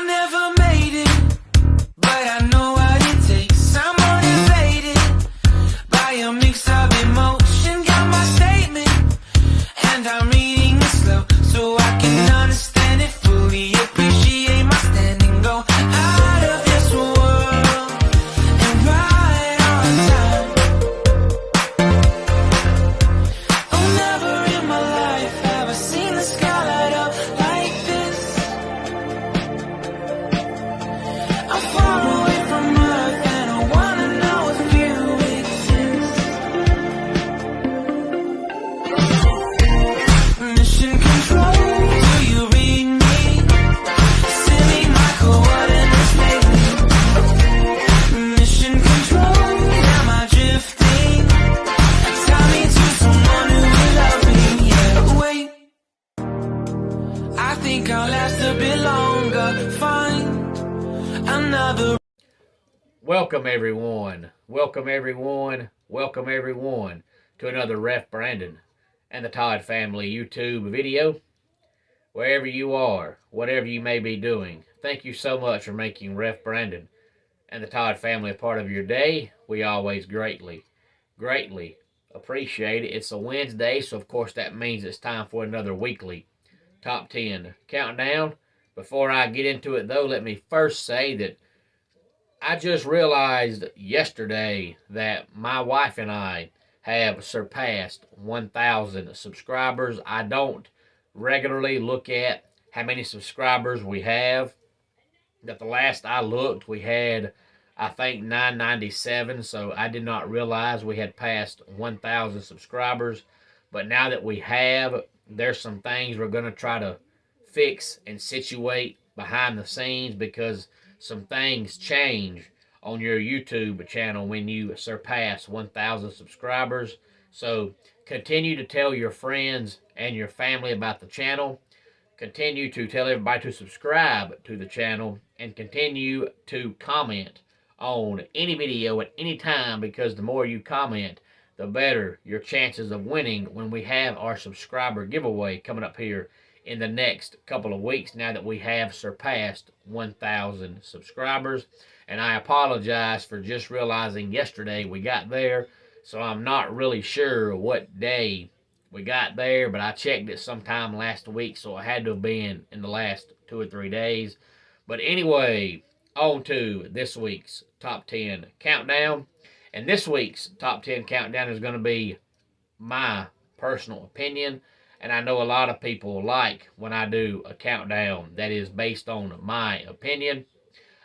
never made it, but I know what it takes. I'm motivated by a mix of emotion. Got my statement, and I'm reading it slow so I can understand it fully. Appreciate my standing, go out of this world and right on time. Oh, never in my life have I seen the sky light up like this. I'm far away from Earth and I wanna know if you exist. Mission control, do you read me? Send me my coordinates lately. Mission control, am I drifting? Tie me to someone who will love me, yeah. Wait, I think I'll last a bit longer. Find another. Welcome everyone to another Ref Brandon and the Todd Family YouTube video. Wherever you are, whatever you may be doing, thank you so much for making Ref Brandon and the Todd Family a part of your day. We always greatly appreciate it. It's a Wednesday, so of course that means it's time for another weekly Top 10 Countdown. Before I get into it though, let me first say that I just realized yesterday that my wife and I have surpassed 1,000 subscribers. I don't regularly look at how many subscribers we have. But the last I looked, we had, I think, 997. So I did not realize we had passed 1,000 subscribers. But now that we have, there's some things we're going to try to fix and situate behind the scenes, because some things change on your YouTube channel when you surpass 1,000 subscribers. So continue to tell your friends and your family about the channel. Continue to tell everybody to subscribe to the channel, and continue to comment on any video at any time, because the more you comment, the better your chances of winning when we have our subscriber giveaway coming up here in the next couple of weeks, now that we have surpassed 1,000 subscribers. And I apologize for just realizing yesterday we got there, so I'm not really sure what day we got there, but I checked it sometime last week, so it had to have been in the last 2 or 3 days. But anyway, on to this week's Top 10 Countdown. And this week's Top 10 Countdown is going to be my personal opinion. And I know a lot of people like when I do a countdown that is based on my opinion.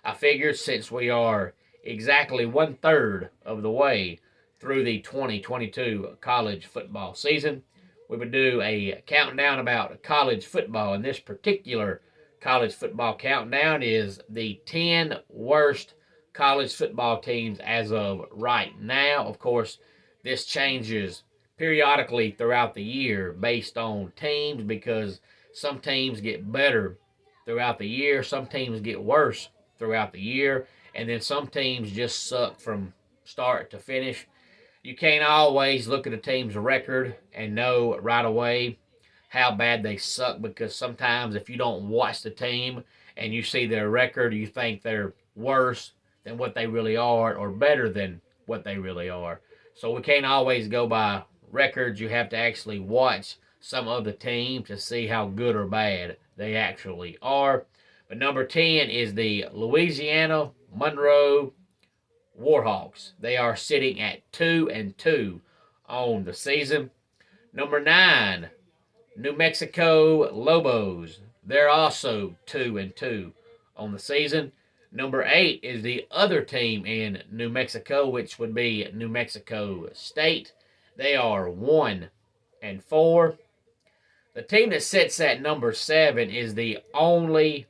I figured since we are exactly 1/3 of the way through the 2022 college football season, we would do a countdown about college football. And this particular college football countdown is the 10 worst college football teams as of right now. Of course, this changes periodically throughout the year based on teams, because some teams get better throughout the year, some teams get worse throughout the year, and then some teams just suck from start to finish. You can't always look at a team's record and know right away how bad they suck, because sometimes if you don't watch the team and you see their record, you think they're worse than what they really are or better than what they really are. So we can't always go by records. You have to actually watch some of the teams to see how good or bad they actually are. But number 10 is the Louisiana Monroe Warhawks. They are sitting at 2-2 on the season. Number 9, New Mexico Lobos. They're also 2-2 on the season. Number 8 is the other team in New Mexico, which would be New Mexico State. They are 1-4. The team that sits at number 7 is the only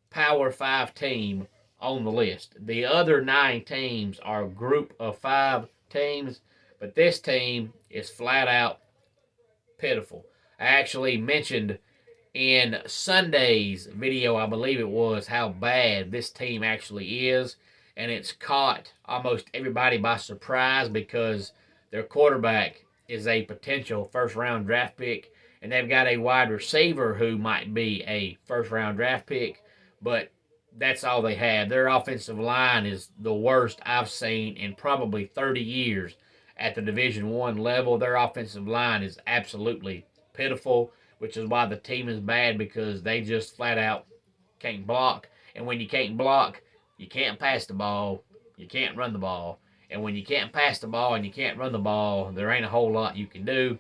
Power 5 team on the list. The other 9 teams are Group of 5 teams, but this team is flat out pitiful. I actually mentioned in Sunday's video, I believe it was, how bad this team actually is, and it's caught almost everybody by surprise, because their quarterback is a potential first-round draft pick, and they've got a wide receiver who might be a first-round draft pick, but that's all they have. Their offensive line is the worst I've seen in probably 30 years at the Division One level. Their offensive line is absolutely pitiful, which is why the team is bad, because they just flat out can't block. And when you can't block, you can't pass the ball, you can't run the ball. And when you can't pass the ball and you can't run the ball, there ain't a whole lot you can do.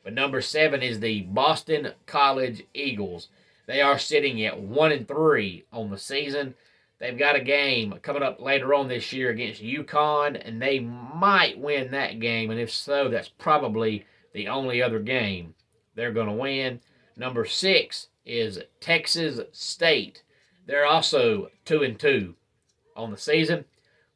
But number 7 is the Boston College Eagles. They are sitting at 1-3 on the season. They've got a game coming up later on this year against UConn, and they might win that game. And if so, that's probably the only other game they're going to win. Number 6 is Texas State. They're also 2-2 on the season.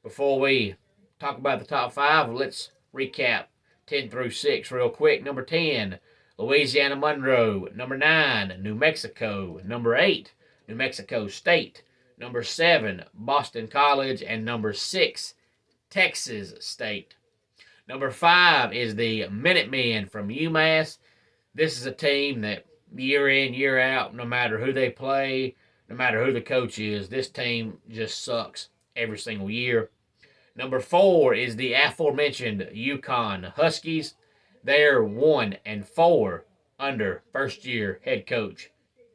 Before we talk about the top 5, let's recap 10 through 6 real quick. Number 10, Louisiana Monroe. Number 9, New Mexico. Number 8, New Mexico State. Number 7, Boston College. And number 6, Texas State. Number 5 is the Minutemen from UMass. This is a team that year in, year out, no matter who they play, no matter who the coach is, this team just sucks every single year. Number 4 is the aforementioned UConn Huskies. They're 1-4 under first-year head coach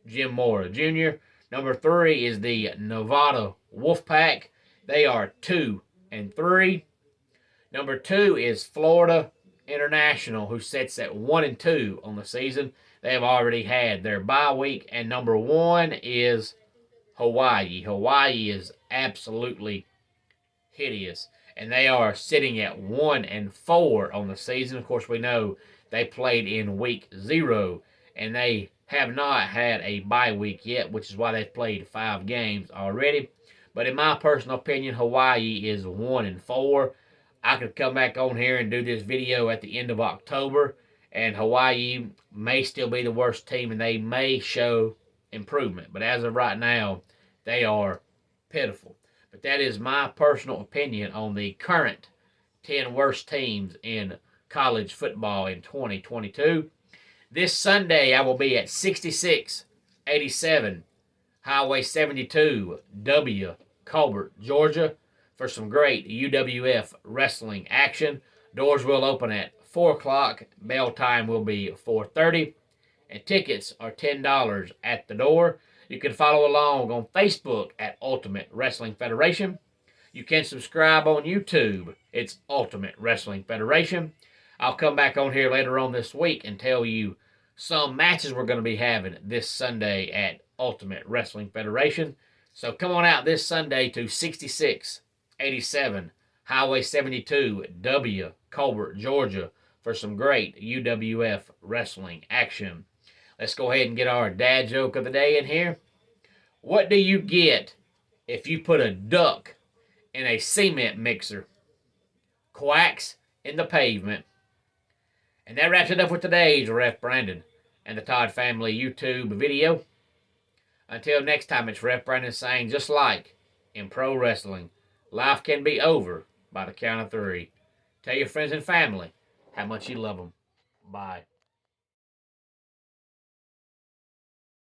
Jim Mora Jr. Number 3 is the Nevada Wolfpack. They are 2-3. Number 2 is Florida International, who sits at 1-2 on the season. They have already had their bye week. And number 1 is Hawaii. Hawaii is absolutely hideous, and they are sitting at 1-4 on the season. Of course, we know they played in week 0, and they have not had a bye week yet, which is why they've played 5 games already. But in my personal opinion, Hawaii is 1-4. I could come back on here and do this video at the end of October, and Hawaii may still be the worst team, and they may show improvement. But as of right now, they are pitiful. But that is my personal opinion on the current 10 worst teams in college football in 2022. This Sunday, I will be at 6687 Highway 72, W, Colbert, Georgia, for some great UWF wrestling action. Doors will open at 4 o'clock. Bell time will be 4:30. And tickets are $10 at the door. You can follow along on Facebook at Ultimate Wrestling Federation. You can subscribe on YouTube. It's Ultimate Wrestling Federation. I'll come back on here later on this week and tell you some matches we're going to be having this Sunday at Ultimate Wrestling Federation. So come on out this Sunday to 6687 Highway 72, W, Colbert, Georgia, for some great UWF wrestling action. Let's go ahead and get our dad joke of the day in here. What do you get if you put a duck in a cement mixer? Quacks in the pavement. And that wraps it up for today's Ref Brandon and the Todd Family YouTube video. Until next time, it's Ref Brandon saying, just like in pro wrestling, life can be over by the count of 3. Tell your friends and family how much you love them. Bye.